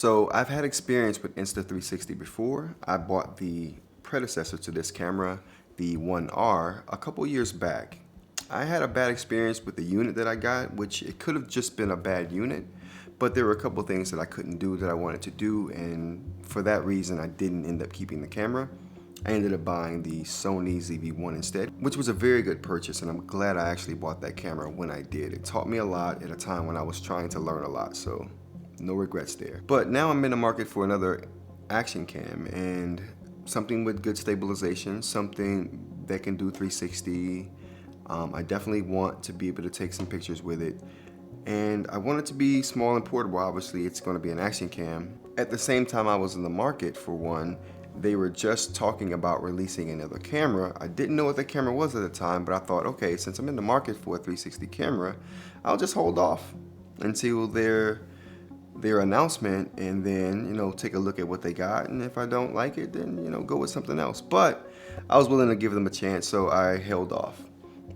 So I've had experience with Insta360 before. I bought the predecessor to this camera, the One R, a couple years back. I had a bad experience with the unit that I got, which it could have just been a bad unit, but there were a couple things that I couldn't do that I wanted to do, and for that reason I didn't end up keeping the camera. I ended up buying the Sony ZV-1 instead, which was a very good purchase, and I'm glad I actually bought that camera when I did. It taught me a lot at a time when I was trying to learn a lot, so no regrets there. But now I'm in the market for another action cam and something with good stabilization, something that can do 360. I definitely want to be able to take some pictures with it. And I want it to be small and portable. Obviously, it's going to be an action cam. At the same time I was in the market for one, they were just talking about releasing another camera. I didn't know what the camera was at the time, but I thought, okay, since I'm in the market for a 360 camera, I'll just hold off until their announcement, and then take a look at what they got, and if I don't like it, then go with something else. But I was willing to give them a chance, so I held off,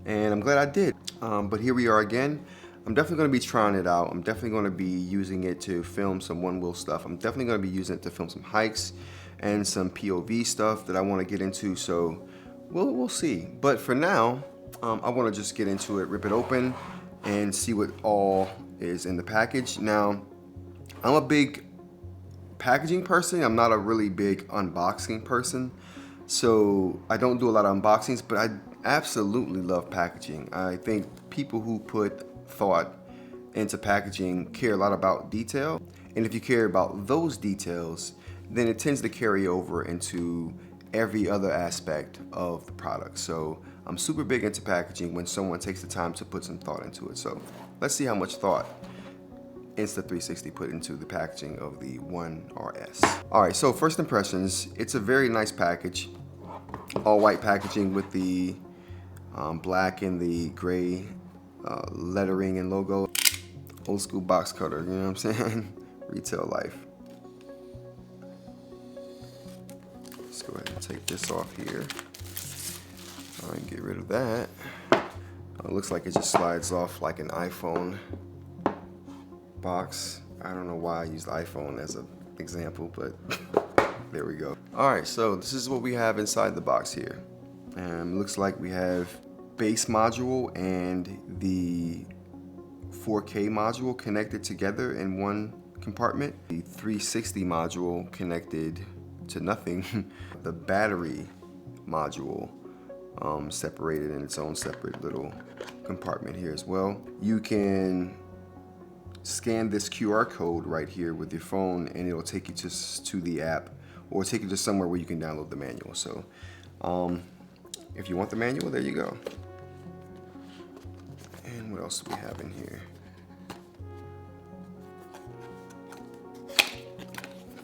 and I'm glad I did. But here we are again. I'm definitely going to be trying it out. I'm definitely going to be using it to film some Onewheel stuff. I'm definitely going to be using it to film some hikes and some POV stuff that I want to get into, so we'll see. But for now, I want to just get into it, rip it open, and see what all is in the package. Now, I'm a big packaging person. I'm not a really big unboxing person, so I don't do a lot of unboxings, but I absolutely love packaging. I think people who put thought into packaging care a lot about detail, and if you care about those details, then it tends to carry over into every other aspect of the product. So I'm super big into packaging when someone takes the time to put some thought into it. So let's see how much thought Insta360 put into the packaging of the One RS. Alright, so first impressions, it's a very nice package. All white packaging with the black and the gray lettering and logo. Old school box cutter, you know what I'm saying? Retail life. Let's go ahead and take this off here. And get rid of that. It looks like it just slides off like an iPhone box. I don't know why I used iPhone as an example, but there we go. Alright, so this is what we have inside the box here. Looks like we have base module and the 4K module connected together in one compartment. The 360 module connected to nothing. The battery module separated in its own separate little compartment here as well. You can scan this QR code right here with your phone, and it'll take you to the app, or take you to somewhere where you can download the manual. So if you want the manual, there you go. And what else do we have in here?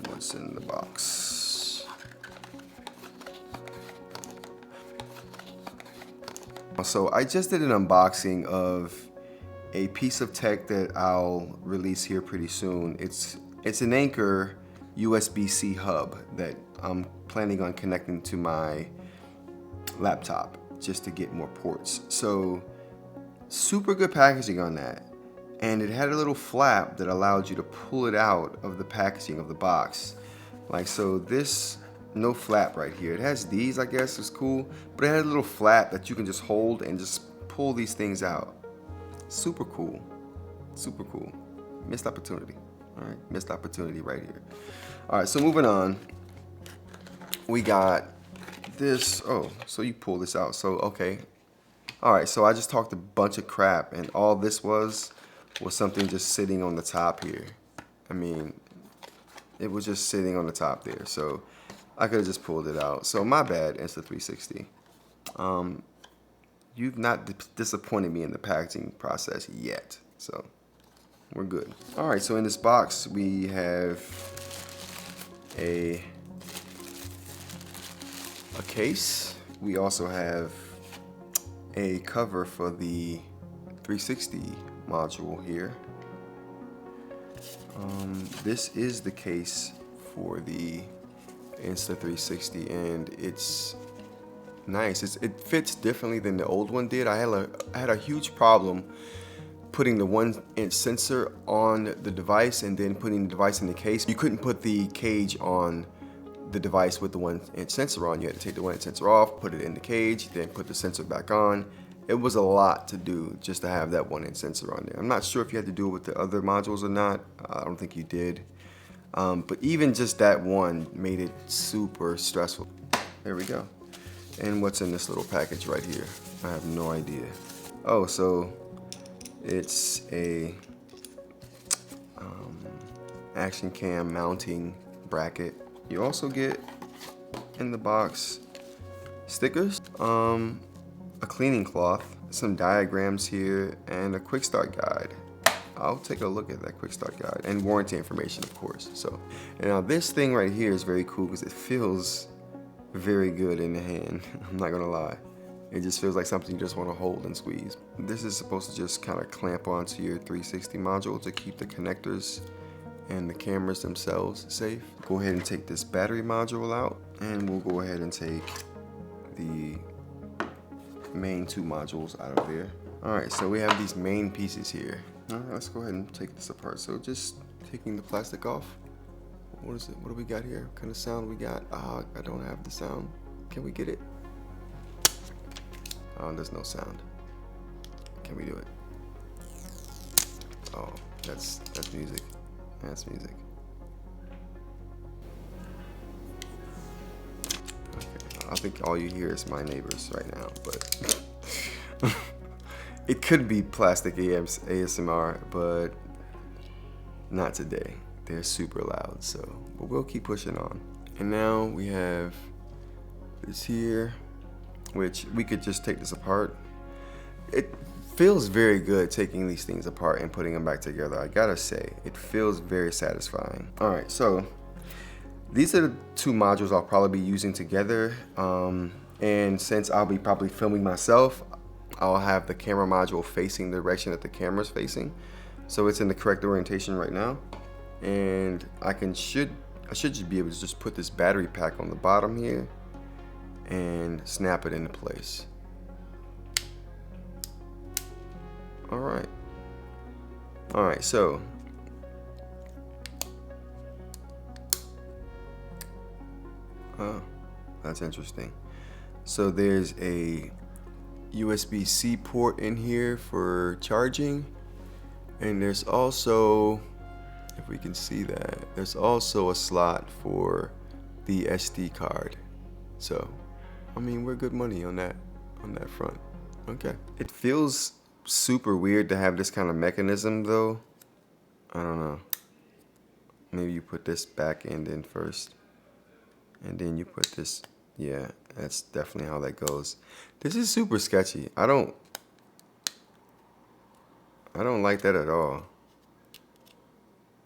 What's in the box? So I just did an unboxing of a piece of tech that I'll release here pretty soon. It's an Anchor USB-C hub that I'm planning on connecting to my laptop just to get more ports. So super good packaging on that, and it had a little flap that allowed you to pull it out of the packaging of the box. Like so, this no flap right here. It has these, I guess, is cool, but it had a little flap that you can just hold and just pull these things out. Super cool, super cool. Missed opportunity. All right, missed opportunity right here. All right, so moving on, we got this. Oh, so you pull this out. So okay, all right. So I just talked a bunch of crap, and all this was something just sitting on the top here. I mean, it was just sitting on the top there. So I could have just pulled it out. So my bad, Insta360. You've not disappointed me in the packaging process yet, so we're good. All right, so in this box we have a case. We also have a cover for the 360 module here. This is the case for the Insta360, and it's nice. It fits differently than the old one did. I had a huge problem putting the 1-inch sensor on the device and then putting the device in the case. You couldn't put the cage on the device with the 1-inch sensor on. You had to take the 1-inch sensor off, put it in the cage, then put the sensor back on. It was a lot to do just to have that 1-inch sensor on there. I'm not sure if you had to do it with the other modules or not. I don't think you did. But even just that one made it super stressful. There we go. And what's in this little package right here? I have no idea. Oh, so it's a action cam mounting bracket. You also get in the box stickers, a cleaning cloth, some diagrams here, and a quick start guide. I'll take a look at that quick start guide, and warranty information, of course. So, and now this thing right here is very cool because it feels very good in the hand. I'm not gonna lie. It just feels like something you just want to hold and squeeze. This is supposed to just kind of clamp onto your 360 module to keep the connectors and the cameras themselves safe. Go ahead and take this battery module out, and we'll go ahead and take the main 2 modules out of there. All right, so we have these main pieces here. All right, let's go ahead and take this apart. So just taking the plastic off. What is it? What do we got here? What kind of sound we got? Ah, I don't have the sound. Can we get it? Oh, there's no sound. Can we do it? Oh, that's music. That's music. Okay, I think all you hear is my neighbors right now, but it could be plastic ASMR, but not today. They're super loud, so but we'll keep pushing on. And now we have this here, which we could just take this apart. It feels very good taking these things apart and putting them back together. I gotta say, it feels very satisfying. All right, so these are the 2 modules I'll probably be using together. And since I'll be probably filming myself, I'll have the camera module facing the direction that the camera's facing. So it's in the correct orientation right now. And I should just be able to just put this battery pack on the bottom here and snap it into place. All right, so oh, that's interesting. So there's a USB-C port in here for charging, and there's also, if we can see that, there's also a slot for the SD card. So, I mean, we're good money on that front. Okay. It feels super weird to have this kind of mechanism though. I don't know. Maybe you put this back end in first, and then you put this. Yeah, that's definitely how that goes. This is super sketchy. I don't like that at all.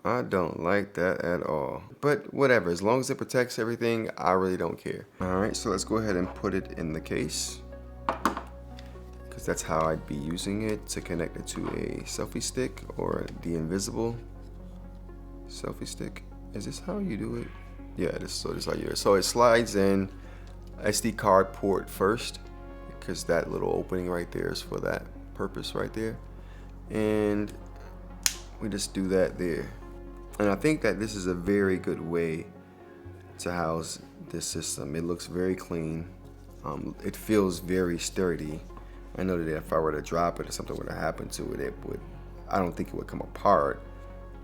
I don't like that at all. But whatever, as long as it protects everything, I really don't care. All right, so let's go ahead and put it in the case, because that's how I'd be using it, to connect it to a selfie stick or the invisible selfie stick. Is this how you do it? Yeah, this is how you do it. So it slides in SD card port first, because that little opening right there is for that purpose right there. And we just do that there. And I think that this is a very good way to house this system. It looks very clean. It feels very sturdy. I know that if I were to drop it or something were to happen to it, I don't think it would come apart.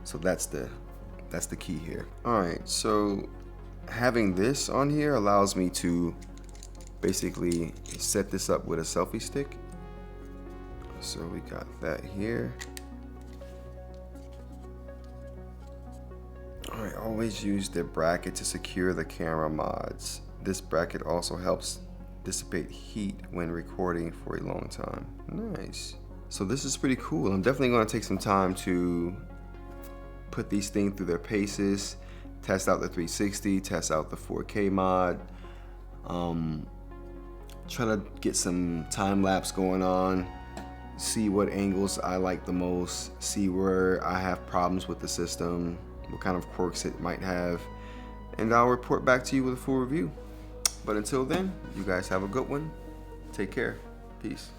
So that's the key here. All right, so having this on here allows me to basically set this up with a selfie stick. So we got that here. All right, always use the bracket to secure the camera mods. This bracket also helps dissipate heat when recording for a long time. Nice. So this is pretty cool. I'm definitely going to take some time to put these things through their paces, test out the 360, test out the 4K mod, try to get some time lapse going on, see what angles I like the most, see where I have problems with the system, what kind of quirks it might have, and I'll report back to you with a full review. But until then, you guys have a good one. Take care. Peace.